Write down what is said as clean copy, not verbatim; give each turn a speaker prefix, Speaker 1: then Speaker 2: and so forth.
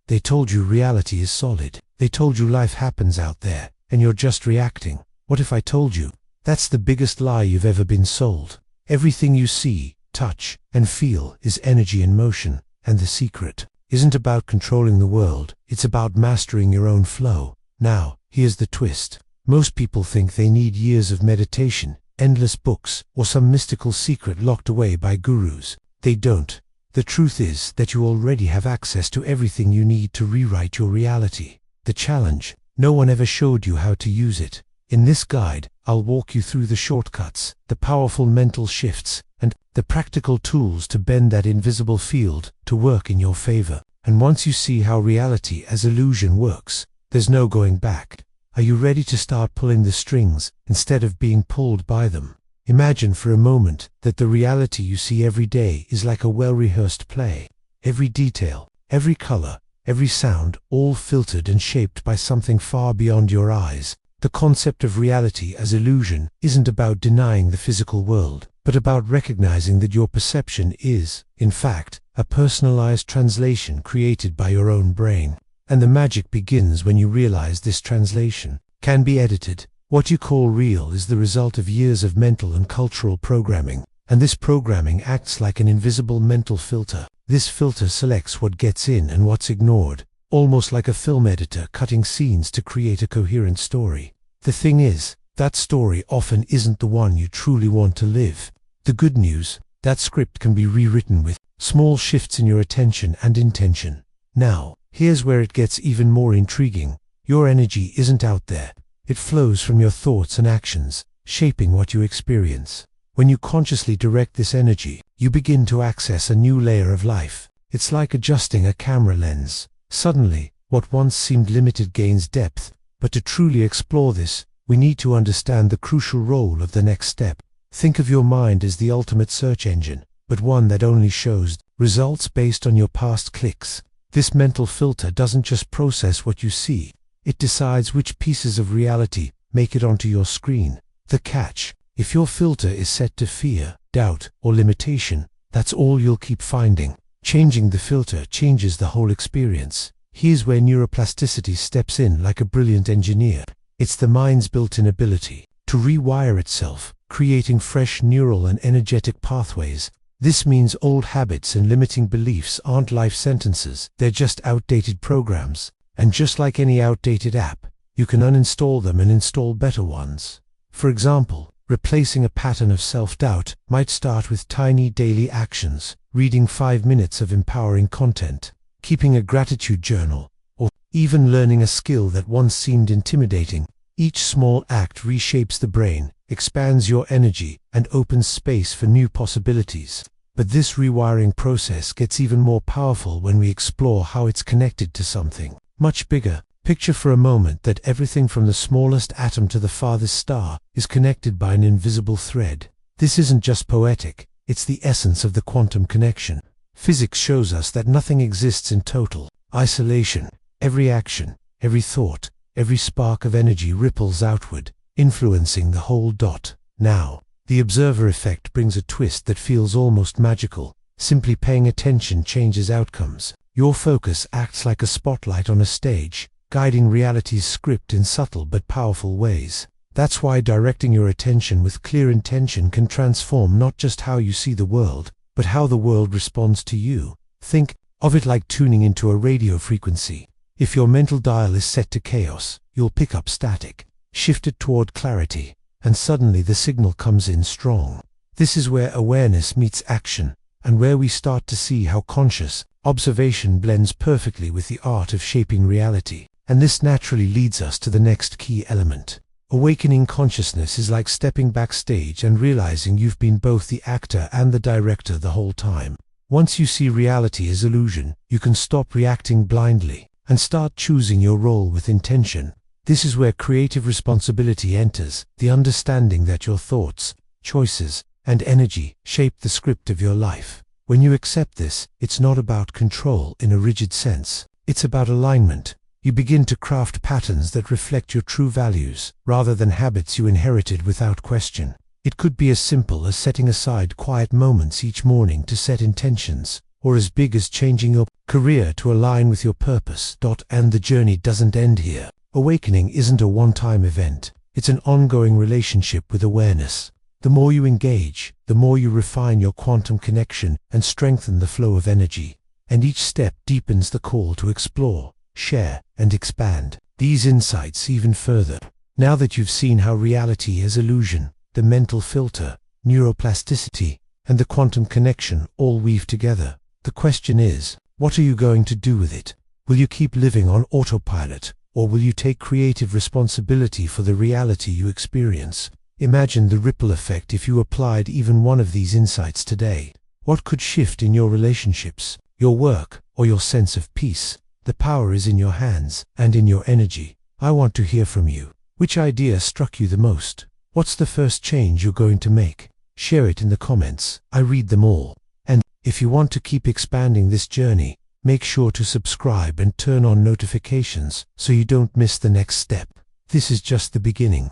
Speaker 1: They told you reality is solid. They told you life happens out there, and you're just reacting. What if I told you? That's the biggest lie you've ever been sold. Everything you see, touch, and feel is energy in motion, and the secret isn't about controlling the world, it's about mastering your own flow. Now, here's the twist. Most people think they need years of meditation, endless books, or some mystical secret locked away by gurus. They don't. The truth is that you already have access to everything you need to rewrite your reality. The challenge: no one ever showed you how to use it. In this guide, I'll walk you through the shortcuts, the powerful mental shifts, and the practical tools to bend that invisible field to work in your favor. And once you see how reality as illusion works, there's no going back. Are you ready to start pulling the strings instead of being pulled by them? Imagine for a moment that the reality you see every day is like a well-rehearsed play. Every detail, every color, every sound, all filtered and shaped by something far beyond your eyes. The concept of reality as illusion isn't about denying the physical world, but about recognizing that your perception is, in fact, a personalized translation created by your own brain. And the magic begins when you realize this translation can be edited. What you call real is the result of years of mental and cultural programming, and this programming acts like an invisible mental filter. This filter selects what gets in and what's ignored, almost like a film editor cutting scenes to create a coherent story. The thing is, that story often isn't the one you truly want to live. The good news: that script can be rewritten with small shifts in your attention and intention. Now, here's where it gets even more intriguing. Your energy isn't out there. It flows from your thoughts and actions, shaping what you experience. When you consciously direct this energy, you begin to access a new layer of life. It's like adjusting a camera lens. Suddenly, what once seemed limited gains depth. But to truly explore this, we need to understand the crucial role of the next step. Think of your mind as the ultimate search engine, but one that only shows results based on your past clicks. This mental filter doesn't just process what you see, it decides which pieces of reality make it onto your screen. The catch: if your filter is set to fear, doubt, or limitation, that's all you'll keep finding. Changing the filter changes the whole experience. Here's where neuroplasticity steps in like a brilliant engineer. It's the mind's built-in ability to rewire itself, creating fresh neural and energetic pathways. This means old habits and limiting beliefs aren't life sentences, they're just outdated programs. And just like any outdated app, you can uninstall them and install better ones. For example, replacing a pattern of self-doubt might start with tiny daily actions: reading 5 minutes of empowering content, keeping a gratitude journal, or even learning a skill that once seemed intimidating. Each small act reshapes the brain, expands your energy, and opens space for new possibilities. But this rewiring process gets even more powerful when we explore how it's connected to something much bigger. Picture for a moment that everything from the smallest atom to the farthest star is connected by an invisible thread. This isn't just poetic, it's the essence of the quantum connection. Physics shows us that nothing exists in total isolation. Every action, every thought, every spark of energy ripples outward, influencing the whole dot. Now, the observer effect brings a twist that feels almost magical. Simply paying attention changes outcomes. Your focus acts like a spotlight on a stage, guiding reality's script in subtle but powerful ways. That's why directing your attention with clear intention can transform not just how you see the world, but how the world responds to you. Think of it like tuning into a radio frequency. If your mental dial is set to chaos, you'll pick up static. Shift it toward clarity, and suddenly the signal comes in strong. This is where awareness meets action, and where we start to see how conscious observation blends perfectly with the art of shaping reality. And this naturally leads us to the next key element. Awakening consciousness is like stepping backstage and realizing you've been both the actor and the director the whole time. Once you see reality as illusion, you can stop reacting blindly and start choosing your role with intention. This is where creative responsibility enters, the understanding that your thoughts, choices, and energy shape the script of your life. When you accept this, it's not about control in a rigid sense. It's about alignment. You begin to craft patterns that reflect your true values, rather than habits you inherited without question. It could be as simple as setting aside quiet moments each morning to set intentions, or as big as changing your career to align with your purpose. And the journey doesn't end here. Awakening isn't a one-time event. It's an ongoing relationship with awareness. The more you engage, the more you refine your quantum connection and strengthen the flow of energy. And each step deepens the call to explore, share, and expand these insights even further. Now that you've seen how reality is illusion, the mental filter, neuroplasticity, and the quantum connection all weave together, the question is, what are you going to do with it? Will you keep living on autopilot, or will you take creative responsibility for the reality you experience? Imagine the ripple effect if you applied even one of these insights today. What could shift in your relationships, your work, or your sense of peace? The power is in your hands and in your energy. I want to hear from you. Which idea struck you the most? What's the first change you're going to make? Share it in the comments. I read them all. And if you want to keep expanding this journey, make sure to subscribe and turn on notifications so you don't miss the next step. This is just the beginning.